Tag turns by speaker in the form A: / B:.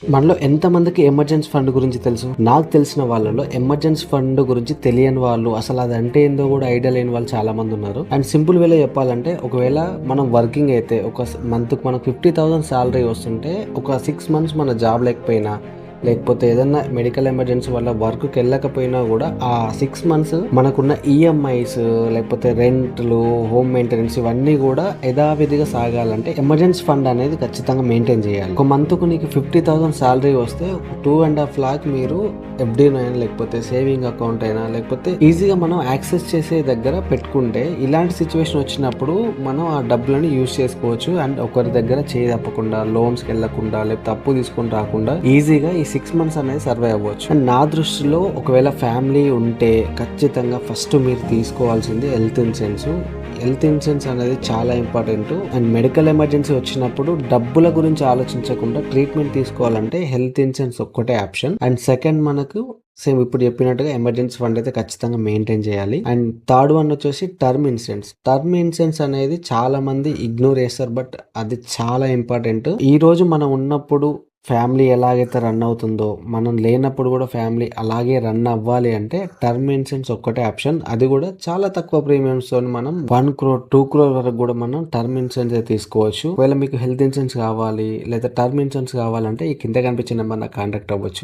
A: మనలో ఎంతమందికి emergency fund గురించి తెలుసు? నాకు తెలిసిన వాళ్ళలో ఎమర్జెన్సీ ఫండ్ గురించి తెలియని వాళ్ళు, అసలు అది అంటే ఏందో కూడా ఐడియా లేని వాళ్ళు చాలా మంది ఉన్నారు. అండ్ సింపుల్ వేలో చెప్పాలంటే, ఒకవేళ మనం వర్కింగ్ అయితే ఒక మంత్కి మనకు 50,000 శాలరీ వస్తుంటే, ఒక 6 మంత్స్ మన జాబ్ లేకపోయినా, లేకపోతే ఏదన్నా మెడికల్ ఎమర్జెన్సీ వల్ల వర్క్కి వెళ్ళకపోయినా కూడా ఆ 6 మంత్స్ మనకున్న ఈఎంఐస్, లేకపోతే రెంట్లు, హోమ్ మెయింటెనెన్స్ ఇవన్నీ కూడా యథావిధిగా సాగాలంటే ఎమర్జెన్సీ ఫండ్ అనేది ఖచ్చితంగా మెయింటైన్ చేయాలి. ఒక మంత్కు నీకు 50,000 శాలరీ వస్తే 2.5 lakh మీరు ఎఫ్డీ అయినా, లేకపోతే సేవింగ్ అకౌంట్ అయినా, లేకపోతే ఈజీగా మనం యాక్సెస్ చేసే దగ్గర పెట్టుకుంటే, ఇలాంటి సిచ్యువేషన్ వచ్చినప్పుడు మనం ఆ డబ్బులను యూజ్ చేసుకోవచ్చు. అండ్ ఒకరి దగ్గర చేయి తప్పకుండా, లోన్స్కి వెళ్ళకుండా, లేకపోతే అప్పు తీసుకొని రాకుండా ఈజీగా ఈ 6 మంత్స్ అనేది సర్వే అవ్వచ్చు. అండ్ నా దృష్టిలో ఒకవేళ ఫ్యామిలీ ఉంటే ఖచ్చితంగా ఫస్ట్ మీరు తీసుకోవాల్సింది హెల్త్ ఇన్సూరెన్స్. హెల్త్ ఇన్సూరెన్స్ అనేది చాలా ఇంపార్టెంట్. అండ్ మెడికల్ ఎమర్జెన్సీ వచ్చినప్పుడు డబ్బుల గురించి ఆలోచించకుండా ట్రీట్మెంట్ తీసుకోవాలంటే హెల్త్ ఇన్సూరెన్స్ ఒక్కటే ఆప్షన్. అండ్ సెకండ్, మనకు సేమ్ ఇప్పుడు చెప్పినట్టుగా ఎమర్జెన్సీ ఫండ్ అయితే ఖచ్చితంగా మెయింటైన్ చేయాలి. అండ్ థర్డ్ వన్ వచ్చేసి టర్మ్ ఇన్సూరెన్స్. టర్మ్ ఇన్సూరెన్స్ అనేది చాలా మంది ఇగ్నోర్ చేస్తారు, బట్ అది చాలా ఇంపార్టెంట్. ఈ రోజు మనం ఉన్నప్పుడు ఫ్యామిలీ ఎలాగైతే రన్ అవుతుందో, మనం లేనప్పుడు కూడా ఫ్యామిలీ అలాగే రన్ అవ్వాలి అంటే టర్మ్ ఇన్సూరెన్స్ ఒక్కటే ఆప్షన్. అది కూడా చాలా తక్కువ ప్రీమియమ్స్ తో మనం 1 crore 2 crore వరకు కూడా మనం టర్మ్ ఇన్సూరెన్స్ తీసుకోవచ్చు. ఒకవేళ మీకు హెల్త్ ఇన్సూరెన్స్ కావాలి లేదా టర్మ్ ఇన్సూరెన్స్ కావాలంటే ఈ కింద కనిపించే నెంబర్ నాకు కాంటాక్ట్ అవ్వచ్చు.